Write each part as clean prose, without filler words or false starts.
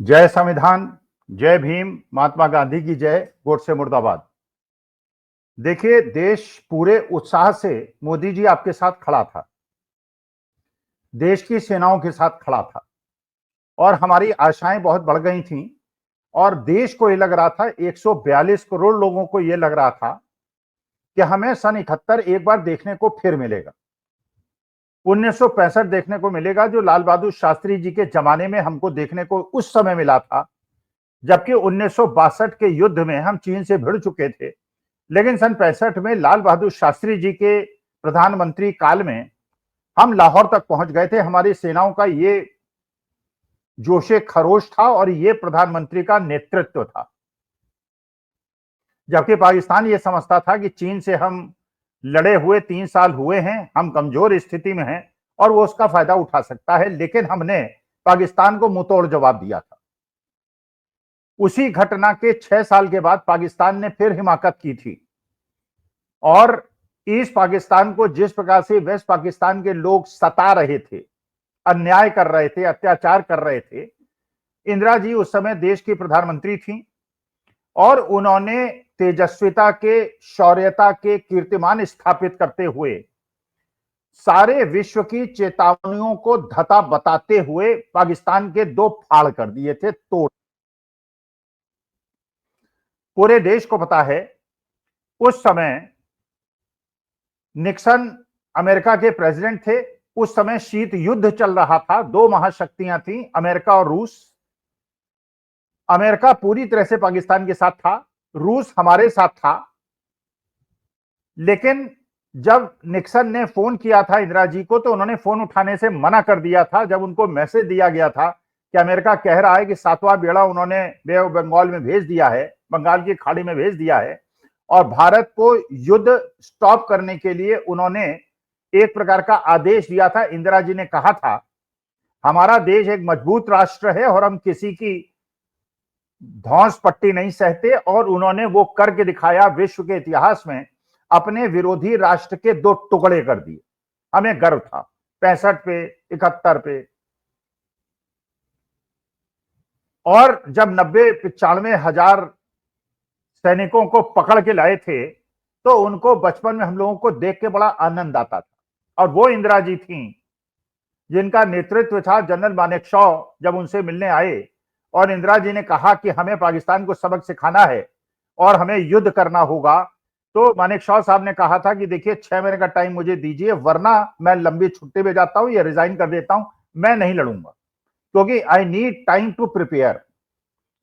जय संविधान, जय भीम, महात्मा गांधी की जय, गोडसे मुर्दाबाद। देखिए, देश पूरे उत्साह से मोदी जी आपके साथ खड़ा था, देश की सेनाओं के साथ खड़ा था और हमारी आशाएं बहुत बढ़ गई थीं और देश को ये लग रहा था, 142 करोड़ लोगों को ये लग रहा था कि हमें सन 71 एक बार देखने को फिर मिलेगा। 1965 देखने को मिलेगा, जो लाल बहादुर शास्त्री जी के जमाने में हमको देखने को उस समय मिला था, जबकि 1962 के युद्ध में हम चीन से भिड़ चुके थे। लेकिन सन 65 में लाल बहादुर शास्त्री जी के प्रधानमंत्री काल में हम लाहौर तक पहुंच गए थे। हमारी सेनाओं का ये जोशे खरोश था और ये प्रधानमंत्री का नेतृत्व था, जबकि पाकिस्तान ये समझता था कि चीन से हम लड़े हुए 3 साल हुए हैं, हम कमजोर स्थिति में हैं और वो उसका फायदा उठा सकता है। लेकिन हमने पाकिस्तान को मुंहतोड़ जवाब दिया था। उसी घटना के 6 साल के बाद पाकिस्तान ने फिर हिमाकत की थी और ईस्ट पाकिस्तान को जिस प्रकार से वेस्ट पाकिस्तान के लोग सता रहे थे, अन्याय कर रहे थे, अत्याचार कर रहे थे, इंदिरा जी उस समय देश की प्रधानमंत्री थी और उन्होंने तेजस्विता के, शौर्यता के कीर्तिमान स्थापित करते हुए सारे विश्व की चेतावनियों को धता बताते हुए पाकिस्तान के 2 फाड़ कर दिए थे, तोड़। पूरे देश को पता है, उस समय निक्सन अमेरिका के प्रेसिडेंट थे। उस समय शीत युद्ध चल रहा था, 2 महाशक्तियां थीं, अमेरिका और रूस। अमेरिका पूरी तरह से पाकिस्तान के साथ था, रूस हमारे साथ था। लेकिन जब निक्सन ने फोन किया था इंदिरा जी को, तो उन्होंने फोन उठाने से मना कर दिया था। जब उनको मैसेज दिया गया था कि अमेरिका कह रहा है कि 7वां बेड़ा उन्होंने बे ऑफ बंगाल में भेज दिया है, बंगाल की खाड़ी में भेज दिया है और भारत को युद्ध स्टॉप करने के लिए उन्होंने एक प्रकार का आदेश दिया था। इंदिरा जी ने कहा था, हमारा देश एक मजबूत राष्ट्र है और हम किसी की धौंस पट्टी नहीं सहते, और उन्होंने वो करके दिखाया। विश्व के इतिहास में अपने विरोधी राष्ट्र के 2 टुकड़े कर दिए। हमें गर्व था 65 पे, 71 पे। और जब 90-95 हजार सैनिकों को पकड़ के लाए थे, तो उनको बचपन में हम लोगों को देख के बड़ा आनंद आता था। और वो इंदिरा जी थी जिनका नेतृत्व था जनरल मानेकशॉ। जब उनसे मिलने आए और इंदिरा जी ने कहा कि हमें पाकिस्तान को सबक सिखाना है और हमें युद्ध करना होगा, तो मानेकशॉ साहब ने कहा था कि देखिए 6 महीने का टाइम मुझे दीजिए, वरना मैं लंबी छुट्टी पे जाता हूं या रिजाइन कर देता हूं, मैं नहीं लड़ूंगा, क्योंकि I need time to prepare.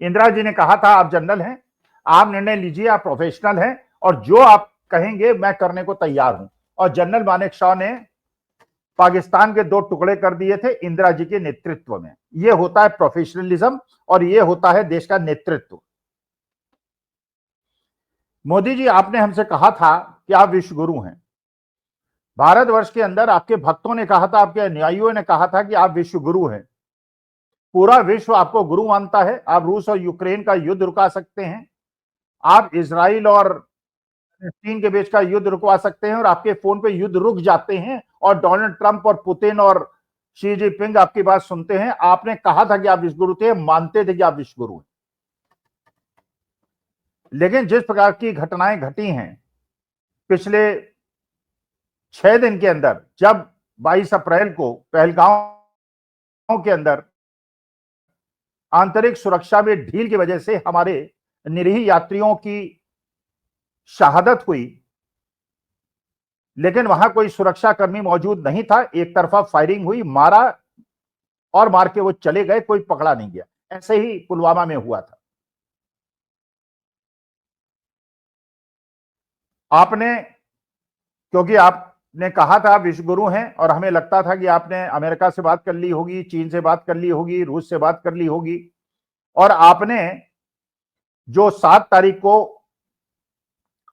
Indira ji ने कहा था, आप जनरल हैं, आप निर्णय लीजिए, आप प्रोफेशनल हैं और जो आप कहेंगे मैं करने को तैयार हूं। और जनरल मानेकशॉ ने पाकिस्तान के 2 टुकड़े कर दिए थे इंदिरा जी के नेतृत्व में। यह होता है प्रोफेशनलिज्म और यह होता है देश का नेतृत्व। मोदी जी, आपने हमसे कहा था कि आप विश्व गुरु हैं। भारतवर्ष के अंदर आपके भक्तों ने कहा था, आपके अनुयायियों ने कहा था कि आप विश्व गुरु हैं। पूरा विश्व आपको गुरु मानता है। आप रूस और यूक्रेन का युद्ध रुका सकते हैं, आप इजराइल और चीन के बीच का युद्ध रुकवा सकते हैं और आपके फोन पे युद्ध रुक जाते हैं और डोनाल्ड ट्रंप और पुतिन और शी जिनपिंग आपकी बात सुनते हैं। आपने कहा था कि आप विश्वगुरु थे, मानते थे कि आप विश्वगुरु हैं। लेकिन जिस प्रकार की घटनाएं घटी हैं पिछले 6 दिन के अंदर, जब 22 अप्रैल को पहलगांव के अंदर आंतरिक सुरक्षा में ढील की वजह से हमारे निरीह यात्रियों की शहादत हुई, लेकिन वहां कोई सुरक्षा कर्मी मौजूद नहीं था, एक तरफा फायरिंग हुई, मारा और मार के वो चले गए, कोई पकड़ा नहीं गया। ऐसे ही पुलवामा में हुआ था। आपने, क्योंकि आपने कहा था आप विश्वगुरु हैं और हमें लगता था कि आपने अमेरिका से बात कर ली होगी, चीन से बात कर ली होगी, रूस से बात कर ली होगी, और आपने जो 7 तारीख को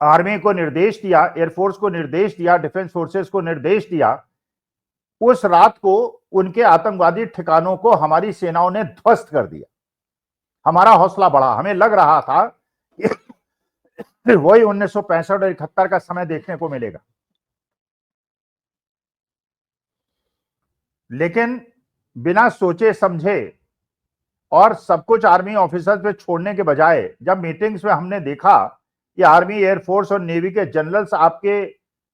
आर्मी को निर्देश दिया, एयरफोर्स को निर्देश दिया, डिफेंस फोर्सेस को निर्देश दिया, उस रात को उनके आतंकवादी ठिकानों को हमारी सेनाओं ने ध्वस्त कर दिया। हमारा हौसला बढ़ा। हमें लग रहा था कि वही 1965 और 71 का समय देखने को मिलेगा। लेकिन बिना सोचे समझे और सब कुछ आर्मी ऑफिसर्स पे छोड़ने के बजाय जब मीटिंग्स में हमने देखा कि आर्मी, एयरफोर्स और नेवी के जनरल्स आपके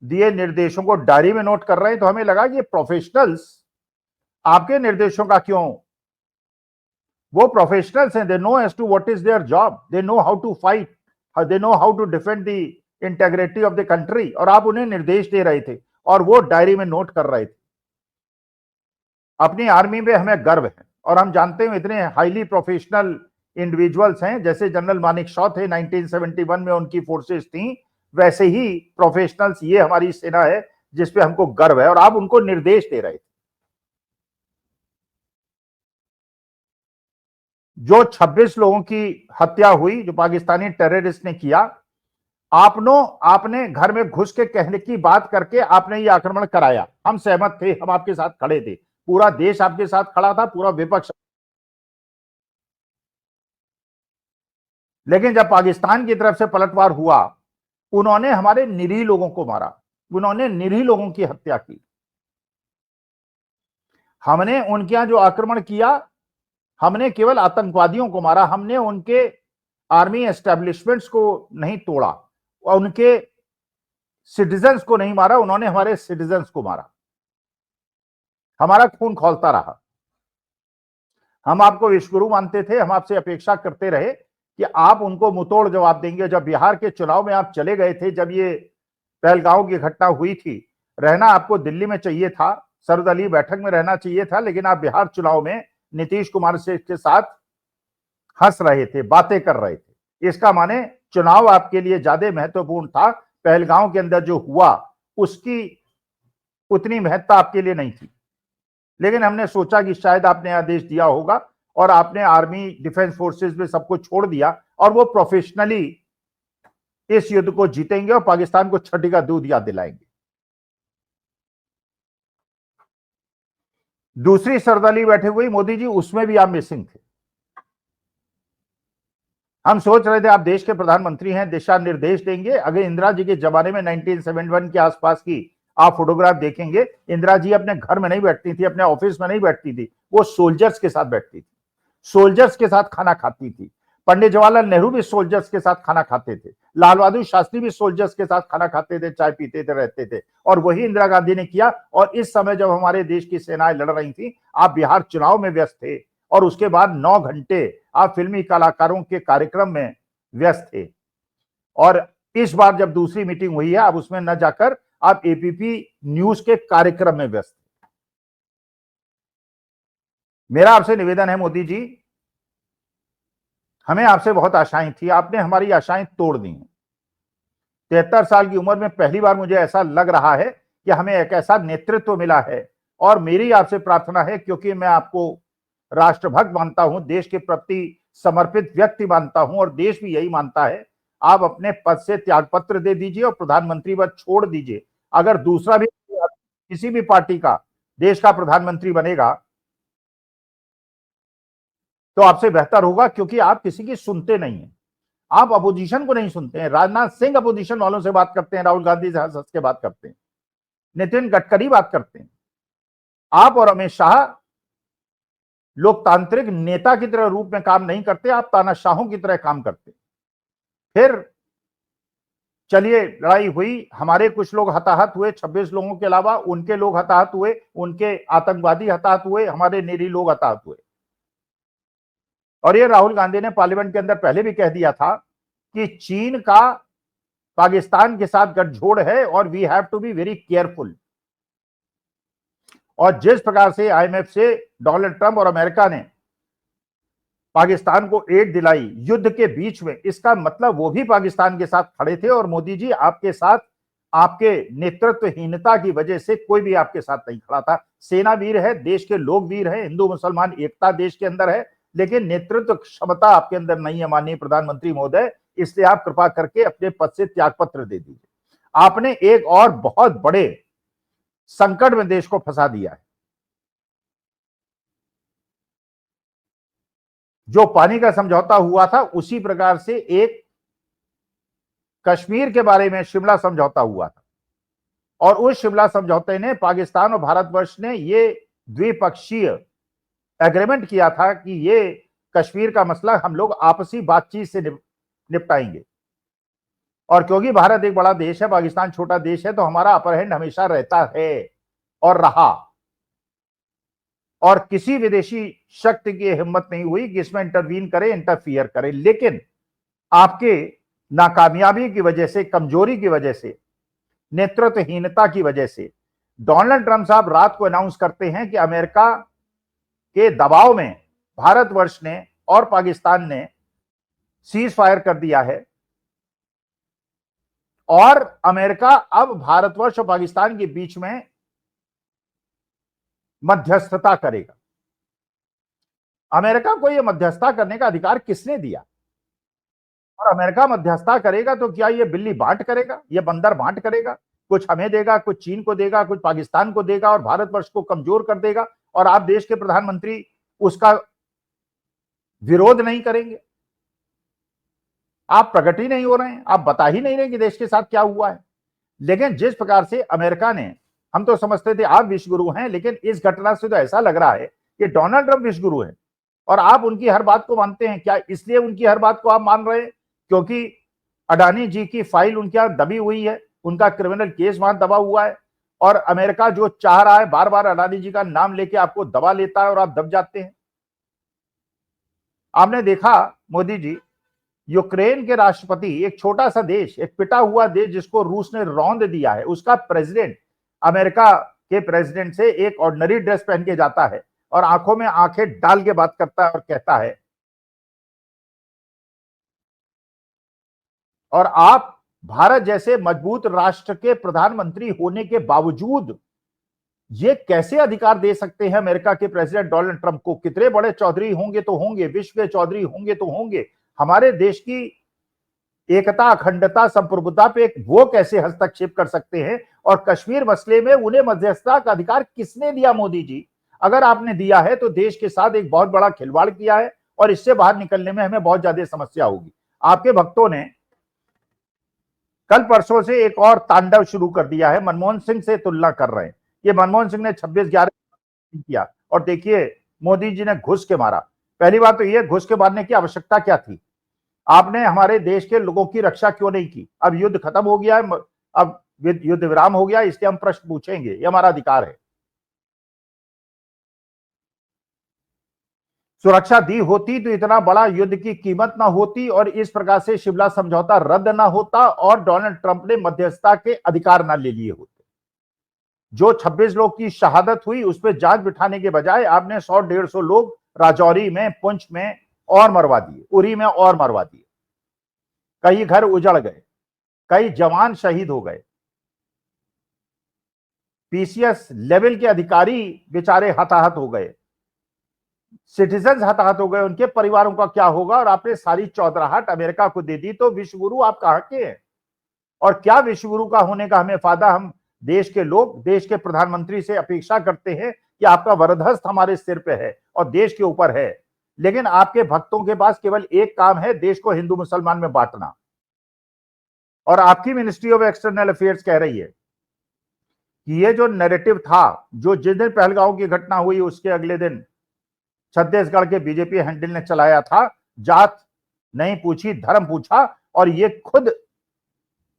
दिए निर्देशों को डायरी में नोट कर रहे हैं, तो हमें लगा कि ये प्रोफेशनल्स आपके निर्देशों का क्यों, वो प्रोफेशनल्स हैं, they know as to what is their job, they know how to fight, they know how to defend the integrity of the country, और आप उन्हें निर्देश दे रहे थे और वो डायरी में नोट कर रहे थे। अपनी आर्मी पे हमें गर्व है और हम जानते हैं इतने हाईली प्रोफेशनल इंडिविजुअल्स हैं, जैसे जनरल मानेकशॉ थे 1971 में उनकी फोर्सेस थी, वैसे ही प्रोफेशनल्स ये हमारी सेना है जिसपे हमको गर्व है, और आप उनको निर्देश दे रहे थे। जो 26 लोगों की हत्या हुई, जो पाकिस्तानी टेररिस्ट ने किया, आपने घर में घुस के कहने की बात करके आपने ये आक्रमण कराया। हम सहमत थे, हम आपके साथ खड़े थे, पूरा देश आपके साथ खड़ा था, पूरा विपक्ष। लेकिन जब पाकिस्तान की तरफ से पलटवार हुआ, उन्होंने हमारे निरीह लोगों को मारा, उन्होंने निरीह लोगों की हत्या की। हमने उनके यहां जो आक्रमण किया, हमने केवल आतंकवादियों को मारा, हमने उनके आर्मी एस्टेब्लिशमेंट्स को नहीं तोड़ा और उनके सिटीजन्स को नहीं मारा, उन्होंने हमारे सिटीजन्स को मारा। हमारा खून खौलता रहा। हम आपको विश्वगुरु मानते थे, हम आपसे अपेक्षा करते रहे कि आप उनको मुंहतोड़ जवाब देंगे। जब बिहार के चुनाव में आप चले गए थे, जब ये पहलगांव की घटना हुई थी, रहना आपको दिल्ली में चाहिए था, सर्वदलीय बैठक में रहना चाहिए था, लेकिन आप बिहार चुनाव में नीतीश कुमार से के साथ हंस रहे थे, बातें कर रहे थे। इसका माने चुनाव आपके लिए ज्यादा महत्वपूर्ण था, पहलगांव के अंदर जो हुआ उसकी उतनी महत्ता आपके लिए नहीं थी। लेकिन हमने सोचा कि शायद आपने आदेश दिया होगा और आपने आर्मी, डिफेंस फोर्सेस में सब कुछ छोड़ दिया और वो प्रोफेशनली इस युद्ध को जीतेंगे और पाकिस्तान को छठी का दूध याद दिलाएंगे। दूसरी सर्वदलीय बैठक हुई मोदी जी, उसमें भी आप मिसिंग थे। हम सोच रहे थे आप देश के प्रधानमंत्री हैं, दिशा निर्देश देंगे। अगर इंदिरा जी के जमाने में 1971 के आसपास की आप फोटोग्राफ देखेंगे, इंदिरा जी अपने घर में नहीं बैठती थी, अपने ऑफिस में नहीं बैठती थी, वो सोल्जर्स के साथ बैठती थी, सोल्जर्स के साथ खाना खाती थी। पंडित जवाहरलाल नेहरू भी सोल्जर्स के साथ खाना खाते थे, लाल बहादुर शास्त्री भी सोल्जर्स के साथ खाना खाते थे, चाय पीते थे, रहते थे, और वही इंदिरा गांधी ने किया। और इस समय जब हमारे देश की सेनाएं लड़ रही थी, आप बिहार चुनाव में व्यस्त थे और उसके बाद 9 घंटे आप फिल्मी कलाकारों के कार्यक्रम में व्यस्त थे। और इस बार जब दूसरी मीटिंग हुई है, आप उसमें न जाकर आप एपीपी न्यूज के कार्यक्रम में व्यस्त। मेरा आपसे निवेदन है मोदी जी, हमें आपसे बहुत आशाएं थी, आपने हमारी आशाएं तोड़ दी हैं। 73 साल की उम्र में पहली बार मुझे ऐसा लग रहा है कि हमें एक ऐसा नेतृत्व मिला है, और मेरी आपसे प्रार्थना है, क्योंकि मैं आपको राष्ट्रभक्त मानता हूं, देश के प्रति समर्पित व्यक्ति मानता हूं और देश भी यही मानता है, आप अपने पद से त्यागपत्र दे दीजिए और प्रधानमंत्री पद छोड़ दीजिए। अगर दूसरा भी किसी भी पार्टी का देश का प्रधानमंत्री बनेगा तो आपसे बेहतर होगा, क्योंकि आप किसी की सुनते नहीं है, आप अपोजिशन को नहीं सुनते हैं। राजनाथ सिंह अपोजिशन वालों से बात करते हैं, राहुल गांधी से हंस हंस के बात करते हैं, नितिन गडकरी बात करते हैं। आप और अमित शाह लोकतांत्रिक नेता की तरह रूप में काम नहीं करते, आप तानाशाहों की तरह काम करते। फिर चलिए, लड़ाई हुई, हमारे कुछ लोग हताहत हुए, 26 लोगों के अलावा उनके लोग हताहत हुए, उनके आतंकवादी हताहत हुए, हमारे निरीह लोग हताहत हुए। और ये राहुल गांधी ने पार्लियामेंट के अंदर पहले भी कह दिया था कि चीन का पाकिस्तान के साथ गठजोड़ है और we have to be very careful. और जिस प्रकार से आईएमएफ से डोनाल्ड ट्रंप और अमेरिका ने पाकिस्तान को एड दिलाई युद्ध के बीच में, इसका मतलब वो भी पाकिस्तान के साथ खड़े थे। और मोदी जी, आपके साथ आपके नेतृत्वहीनता की वजह से कोई भी आपके साथ नहीं खड़ा था। सेना वीर है, देश के लोग वीर हैं, हिंदू मुसलमान एकता देश के अंदर है, लेकिन नेतृत्व क्षमता आपके अंदर नहीं है माननीय प्रधानमंत्री महोदय। इसलिए आप कृपा करके अपने पद से त्यागपत्र दे दीजिए। आपने एक और बहुत बड़े संकट में देश को फंसा दिया है। जो पानी का समझौता हुआ था, उसी प्रकार से एक कश्मीर के बारे में शिमला समझौता हुआ था, और उस शिमला समझौते ने पाकिस्तान और भारतवर्ष ने ये द्विपक्षीय एग्रीमेंट किया था कि ये कश्मीर का मसला हम लोग आपसी बातचीत से निपटाएंगे। और क्योंकि भारत एक बड़ा देश है, पाकिस्तान छोटा देश है, तो हमारा अपर हैंड हमेशा रहता है और रहा। और किसी विदेशी शक्ति की हिम्मत नहीं हुई कि इसमें इंटरवीन करे, इंटरफियर करे। लेकिन आपके नाकामयाबी की वजह से, कमजोरी की वजह से, नेतृत्वहीनता की वजह से डोनाल्ड ट्रंप साहब रात को अनाउंस करते हैं कि अमेरिका के दबाव में भारतवर्ष ने और पाकिस्तान ने सीज फायर कर दिया है और अमेरिका अब भारतवर्ष और पाकिस्तान के बीच में मध्यस्थता करेगा। अमेरिका को यह मध्यस्थता करने का अधिकार किसने दिया? और अमेरिका मध्यस्थता करेगा तो क्या यह बिल्ली बांट करेगा, यह बंदर बांट करेगा? कुछ हमें देगा, कुछ चीन को देगा, कुछ पाकिस्तान को देगा और भारतवर्ष को कमजोर कर देगा, और आप देश के प्रधानमंत्री उसका विरोध नहीं करेंगे? आप प्रकट ही नहीं हो रहे हैं, आप बता ही नहीं रहे कि देश के साथ क्या हुआ है। लेकिन जिस प्रकार से अमेरिका ने, हम तो समझते थे आप विश्वगुरु हैं, लेकिन इस घटना से तो ऐसा लग रहा है कि डोनाल्ड ट्रंप विश्वगुरु हैं और आप उनकी हर बात को मानते हैं। क्या इसलिए उनकी हर बात को आप मान रहे हैं क्योंकि अडानी जी की फाइल उनके यहां दबी हुई है, उनका क्रिमिनल केस वहां दबा हुआ है, और अमेरिका जो चाह रहा है, बार बार अडानी जी का नाम लेके आपको दबा लेता है और आप दब जाते हैं? आपने देखा मोदी जी, यूक्रेन के राष्ट्रपति, एक छोटा सा देश, एक पिटा हुआ देश जिसको रूस ने रौंद दिया है, उसका प्रेसिडेंट अमेरिका के प्रेसिडेंट से एक ऑर्डिनरी ड्रेस पहन के जाता है और आंखों में आंखें डाल के बात करता है और कहता है, और आप भारत जैसे मजबूत राष्ट्र के प्रधानमंत्री होने के बावजूद ये कैसे अधिकार दे सकते हैं अमेरिका के प्रेसिडेंट डोनाल्ड ट्रंप को? कितने बड़े चौधरी होंगे तो होंगे, विश्व के चौधरी होंगे तो होंगे, हमारे देश की एकता, अखंडता, संप्रभुता पे वो कैसे हस्तक्षेप कर सकते हैं? और कश्मीर मसले में उन्हें मध्यस्थता का अधिकार किसने दिया? मोदी जी, अगर आपने दिया है तो देश के साथ एक बहुत बड़ा खिलवाड़ किया है और इससे बाहर निकलने में हमें बहुत ज्यादा समस्या होगी। आपके भक्तों ने कल परसों से एक और तांडव शुरू कर दिया है, मनमोहन सिंह से तुलना कर रहे हैं। ये मनमोहन सिंह ने 26/11 किया और देखिए मोदी जी ने घुस के मारा। पहली बात तो यह, घुस के मारने की आवश्यकता क्या थी? आपने हमारे देश के लोगों की रक्षा क्यों नहीं की? अब युद्ध खत्म हो गया है, अब युद्ध विराम हो गया, इसलिए हम प्रश्न पूछेंगे, ये हमारा अधिकार है। सुरक्षा दी होती तो इतना बड़ा युद्ध की कीमत ना होती और इस प्रकार से शिमला समझौता रद्द ना होता और डोनाल्ड ट्रंप ने मध्यस्थता के अधिकार ना ले लिए होते। जो 26 लोग की शहादत हुई उस पर जांच बिठाने के बजाय आपने 100-150 लोग राजौरी में, पुंछ में और मरवा दिए, उरी में और मरवा दिए। कई घर उजड़ गए, कई जवान शहीद हो गए, पीसीएस लेवल के अधिकारी बेचारे हताहत हो गए, सिटीजन हताहत हो गए, उनके परिवारों का क्या होगा? और आपने सारी चौधराहट अमेरिका को दे दी। तो विश्वगुरु आप कहां के हैं? और क्या विश्वगुरु का होने का हमें फायदा? हम देश के लोग, देश के प्रधानमंत्री से अपेक्षा करते हैं कि आपका वरदहस्त हमारे सिर पे है और देश के ऊपर है, लेकिन आपके भक्तों के पास केवल एक काम है, देश को हिंदू मुसलमान में बांटना। और आपकी मिनिस्ट्री ऑफ एक्सटर्नल अफेयर्स कह रही है कि ये जो नैरेटिव था, जो जिस दिन पहलगांव की घटना हुई उसके अगले दिन छत्तीसगढ़ के बीजेपी हैंडल ने चलाया था, जात नहीं पूछी, धर्म पूछा, और ये खुद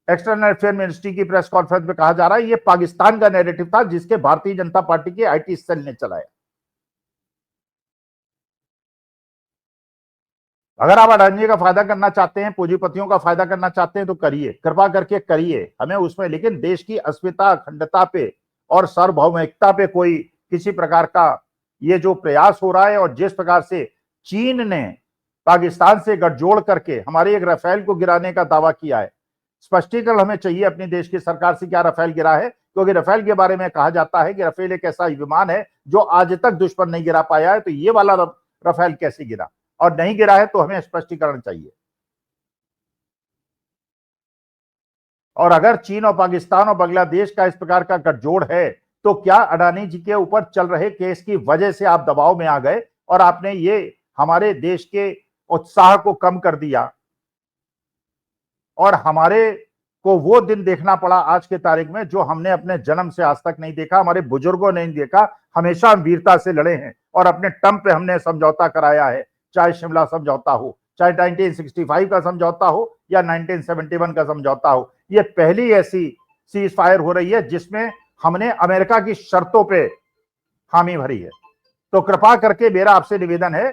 एक्सटर्नल अफेयर मिनिस्ट्री की प्रेस कॉन्फ्रेंस में कहा जा रहा है ये पाकिस्तान का नैरेटिव था जिसके भारतीय जनता पार्टी के आईटी सेल ने चलाया। अगर आप अडानी का फायदा करना चाहते हैं, पूंजीपतियों का फायदा करना चाहते हैं तो करिए, कृपा करके करिए, हमें उसमें, लेकिन देश की अस्मिता, अखंडता पे और सार्वभौमिकता पे कोई किसी प्रकार का ये जो प्रयास हो रहा है, और जिस प्रकार से चीन ने पाकिस्तान से गठजोड़ करके हमारे एक राफेल को गिराने का दावा किया है, स्पष्टीकरण हमें चाहिए अपने देश की सरकार से, क्या राफेल गिरा है? क्योंकि राफेल के बारे में कहा जाता है कि राफेल एक ऐसा विमान है जो आज तक दुश्मन नहीं गिरा पाया है, तो ये वाला राफेल कैसे गिरा? और नहीं गिरा है तो हमें स्पष्टीकरण चाहिए। और अगर चीन और पाकिस्तान और बांग्लादेश का इस प्रकार का गठजोड़ है तो क्या अडानी जी के ऊपर चल रहे केस की वजह से आप दबाव में आ गए और आपने ये हमारे देश के उत्साह को कम कर दिया और हमारे को वो दिन देखना पड़ा आज के तारीख में जो हमने अपने जन्म से आज तक नहीं देखा, हमारे बुजुर्गों ने नहीं देखा। हमेशा हम वीरता से लड़े हैं और अपने टर्म पे हमने समझौता कराया है, चाहे शिमला समझौता हो, चाहे 1965 का समझौता हो या 1971 का समझौता हो। ये पहली ऐसी सीज फायर हो रही है जिसमें हमने अमेरिका की शर्तों पे हामी भरी है। तो कृपा करके मेरा आपसे निवेदन है,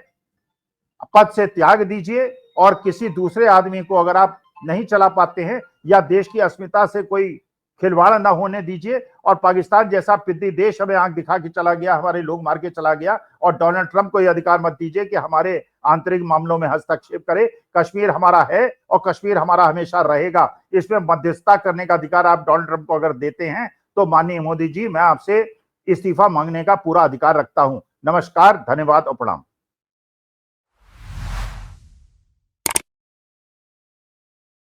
पद से त्याग दीजिए और किसी दूसरे आदमी को अगर आप नहीं चला पाते हैं या देश की अस्मिता से कोई खिलवाड़ ना होने दीजिए। और पाकिस्तान जैसा पिद्दी देश हमें आंख दिखा के चला गया, हमारे लोग मार के चला गया, और डोनाल्ड ट्रंप को यह अधिकार मत दीजिए कि हमारे आंतरिक मामलों में हस्तक्षेप करे। कश्मीर हमारा है और कश्मीर हमारा हमेशा रहेगा। इसमें मध्यस्थता करने का अधिकार आप डोनाल्ड ट्रंप को अगर देते हैं तो माननीय मोदी जी, मैं आपसे इस्तीफा मांगने का पूरा अधिकार रखता हूं। नमस्कार, धन्यवाद और प्रणाम।